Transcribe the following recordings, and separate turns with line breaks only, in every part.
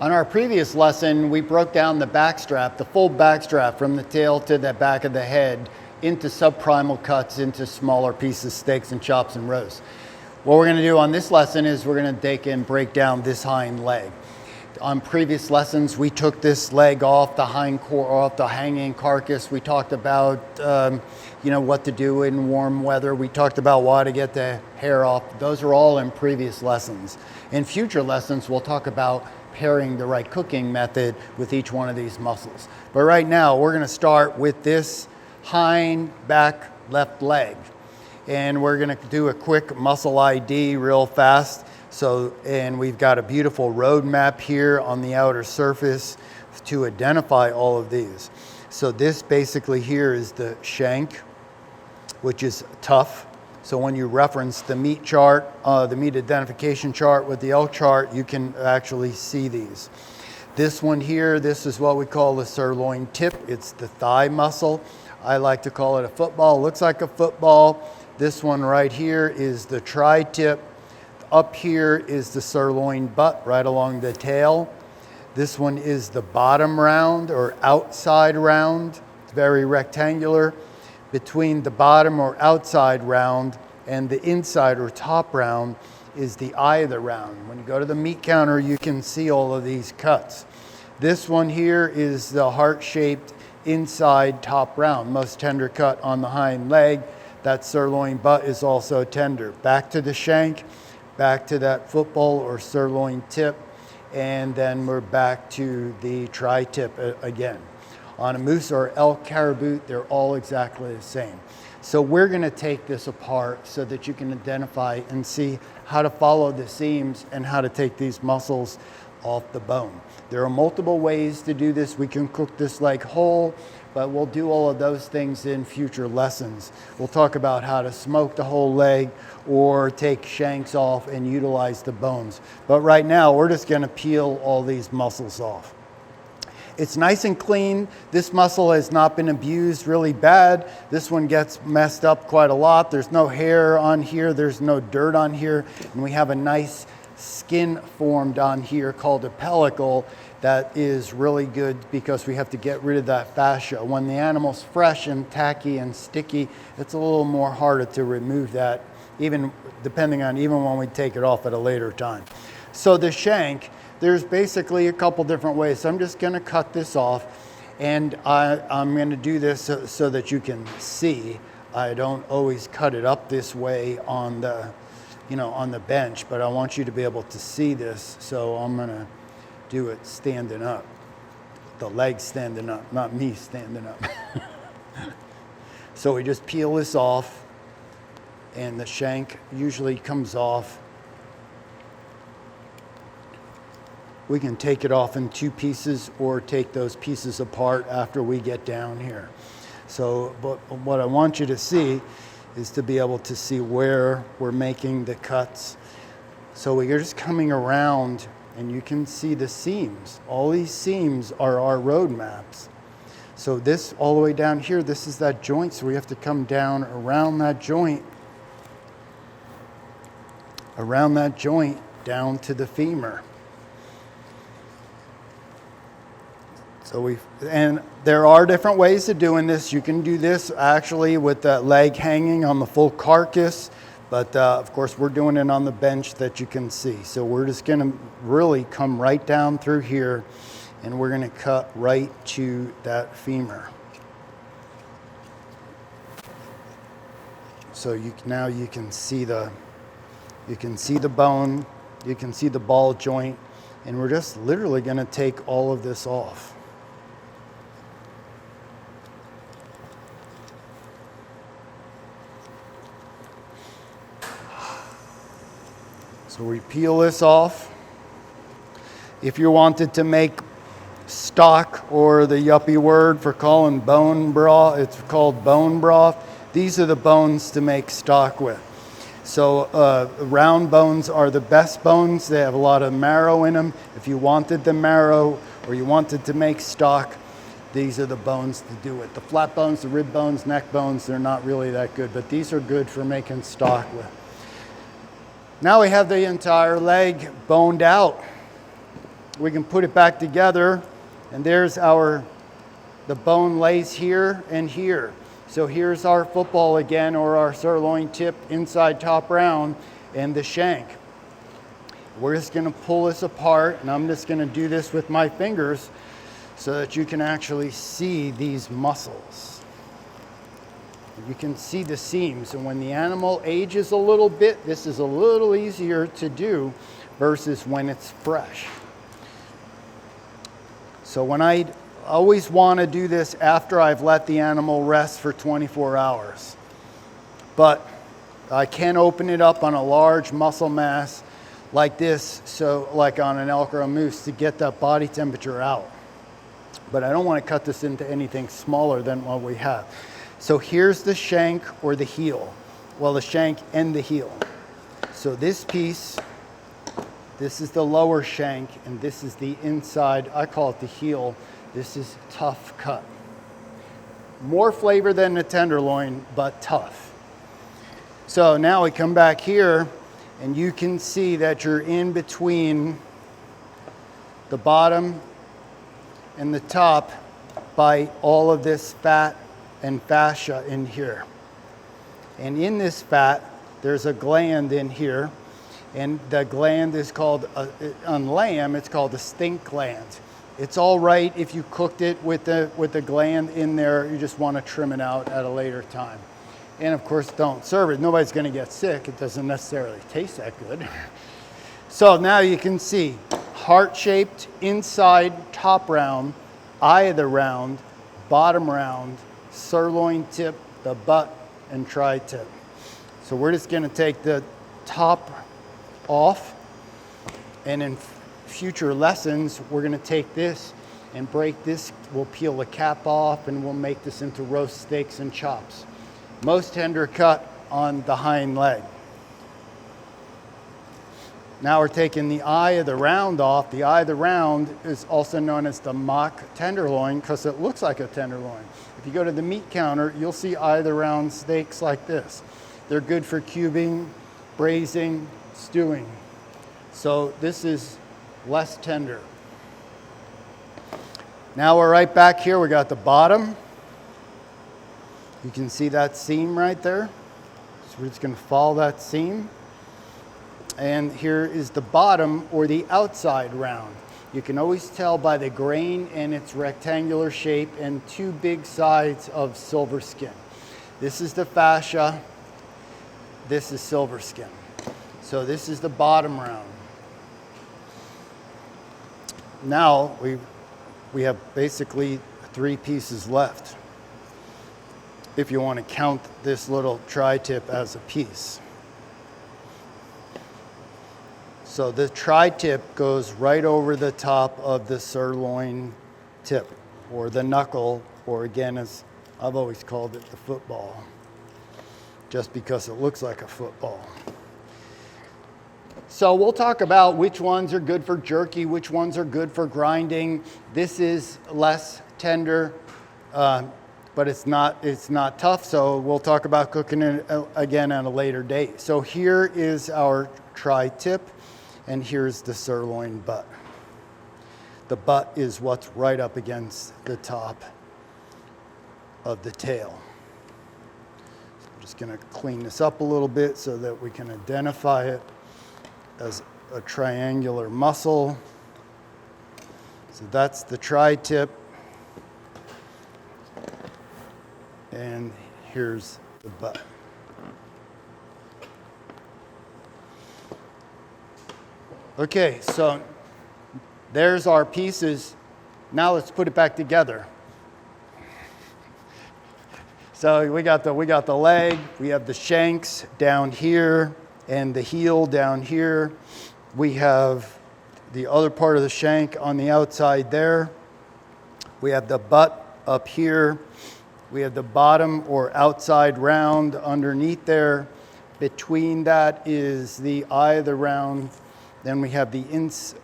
On our previous lesson, we broke down the backstrap, the full backstrap from the tail to the back of the head into subprimal cuts into smaller pieces, steaks and chops and roasts. What we're going to do on this lesson is we're going to take and break down this hind leg. On previous lessons, we took this leg off the off the hanging carcass. We talked about what to do in warm weather. We talked about why to get the hair off. Those are all in previous lessons. In future lessons, we'll talk about pairing the right cooking method with each one of these muscles. But right now, we're going to start with this hind back left leg. And we're going to do a quick muscle ID real fast. And we've got a beautiful road map here on the outer surface to identify all of these. So this basically here is the shank, which is tough. So when you reference the meat chart, the meat identification chart with the elk chart, you can actually see these. This one here, this is what we call the sirloin tip. It's the thigh muscle. I like to call it a football. It looks like a football. This one right here is the tri-tip. Up here is the sirloin butt right along the tail. This one is the bottom round or outside round. It's very rectangular. Between the bottom or outside round and the inside or top round is the eye of the round. When you go to the meat counter, you can see all of these cuts. This one here is the heart-shaped inside top round, most tender cut on the hind leg. That sirloin butt is also tender. Back to the shank. Back to that football or sirloin tip, and then we're back to the tri-tip again. On a moose or elk caribou, they're all exactly the same. So we're going to take this apart so that you can identify and see how to follow the seams and how to take these muscles off the bone. There are multiple ways to do this. We can cook this leg whole, but we'll do all of those things in future lessons. We'll talk about how to smoke the whole leg or take shanks off and utilize the bones. But right now, we're just going to peel all these muscles off. It's nice and clean. This muscle has not been abused really bad. This one gets messed up quite a lot. There's no hair on here. There's no dirt on here. And we have a nice skin formed on here called a pellicle that is really good because we have to get rid of that fascia. When the animal's fresh and tacky and sticky, it's a little more harder to remove that, even depending on even when we take it off at a later time. So the shank, there's basically a couple different ways. So I'm just going to cut this off, and I'm going to do this so that you can see. I don't always cut it up this way on the on the bench, but I want you to be able to see this, so I'm gonna do it standing up. The leg standing up, not me standing up. So we just peel this off, and the shank usually comes off. We can take it off in two pieces or take those pieces apart after we get down here. So, but what I want you to see is to be able to see where we're making the cuts. So we're just coming around and you can see the seams. All these seams are our road maps. So this all the way down here, this is that joint, so we have to come down around that joint, down to the femur. And there are different ways of doing this. You can do this actually with that leg hanging on the full carcass, but of course we're doing it on the bench that you can see. So we're just gonna really come right down through here, and we're gonna cut right to that femur. So now you can see the bone, you can see the ball joint, and we're just literally gonna take all of this off. So we peel this off. If you wanted to make stock, or the yuppie word for calling bone broth, it's called bone broth. These are the bones to make stock with. So round bones are the best bones. They have a lot of marrow in them. If you wanted the marrow or you wanted to make stock, these are the bones to do it. The flat bones, the rib bones, neck bones, they're not really that good, but these are good for making stock with. Now we have the entire leg boned out. we can put it back together, and there's the bone lays here and here. So here's our football again, or our sirloin tip, inside top round, and the shank. We're just gonna pull this apart, and I'm just gonna do this with my fingers so that you can actually see these muscles. You can see the seams, and when the animal ages a little bit, this is a little easier to do versus when it's fresh. So when I always want to do this after I've let the animal rest for 24 hours. But I can open it up on a large muscle mass like this, so like on an elk or a moose, to get that body temperature out. But I don't want to cut this into anything smaller than what we have. So here's the shank or the heel. Well, the shank and the heel. So this piece, this is the lower shank, and this is the inside, I call it the heel. This is tough cut. More flavor than the tenderloin, but tough. So now we come back here, and you can see that you're in between the bottom and the top by all of this fat and fascia in here. And in this fat, there's a gland in here, and the gland is called, on lamb, it's called the stink gland. It's all right if you cooked it with the gland in there. You just want to trim it out at a later time. And of course, don't serve it. Nobody's going to get sick. It doesn't necessarily taste that good. So now you can see heart-shaped inside, top round, eye of the round, bottom round, sirloin tip, the butt, and tri-tip. So we're just going to take the top off, and in future lessons, we're going to take this and break this. We'll peel the cap off, and we'll make this into roast steaks and chops. Most tender cut on the hind leg. Now we're taking the eye of the round off. The eye of the round is also known as the mock tenderloin because it looks like a tenderloin. If you go to the meat counter, you'll see eye of the round steaks like this. They're good for cubing, braising, stewing. So this is less tender. Now we're right back here. We got the bottom. You can see that seam right there. So we're just going to follow that seam. And here is the bottom, or the outside round. You can always tell by the grain and its rectangular shape and two big sides of silver skin. This is the fascia. This is silver skin. So this is the bottom round. Now we have basically 3 pieces left, if you want to count this little tri-tip as a piece. So the tri-tip goes right over the top of the sirloin tip, or the knuckle, or again, as I've always called it, the football, just because it looks like a football. So we'll talk about which ones are good for jerky, which ones are good for grinding. This is less tender, but it's not tough, so we'll talk about cooking it again at a later date. So here is our tri-tip, and here's the sirloin butt. The butt is what's right up against the top of the tail. So I'm just going to clean this up a little bit so that we can identify it as a triangular muscle. So that's the tri-tip. And here's the butt. Okay, so there's our pieces. Now let's put it back together. So we got the leg, we have the shanks down here, and the heel down here. We have the other part of the shank on the outside there. We have the butt up here. We have the bottom or outside round underneath there. Between that is the eye of the round. Then we have the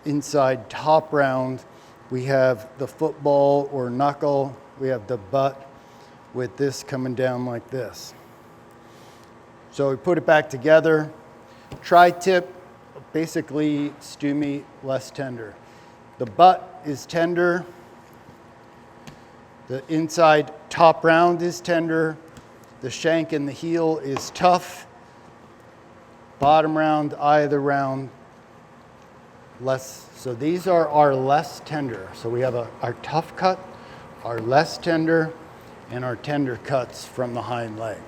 inside top round. We have the football or knuckle. We have the butt with this coming down like this. So we put it back together. Tri-tip, basically stew meat, less tender. The butt is tender. The inside top round is tender. The shank and the heel is tough. Bottom round, eye of the round, less. So these are our less tender. So we have our tough cut, our less tender, and our tender cuts from the hind leg.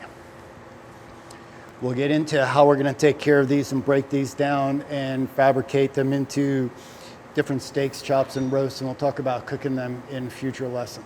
We'll get into how we're going to take care of these and break these down and fabricate them into different steaks, chops, and roasts, and we'll talk about cooking them in future lessons.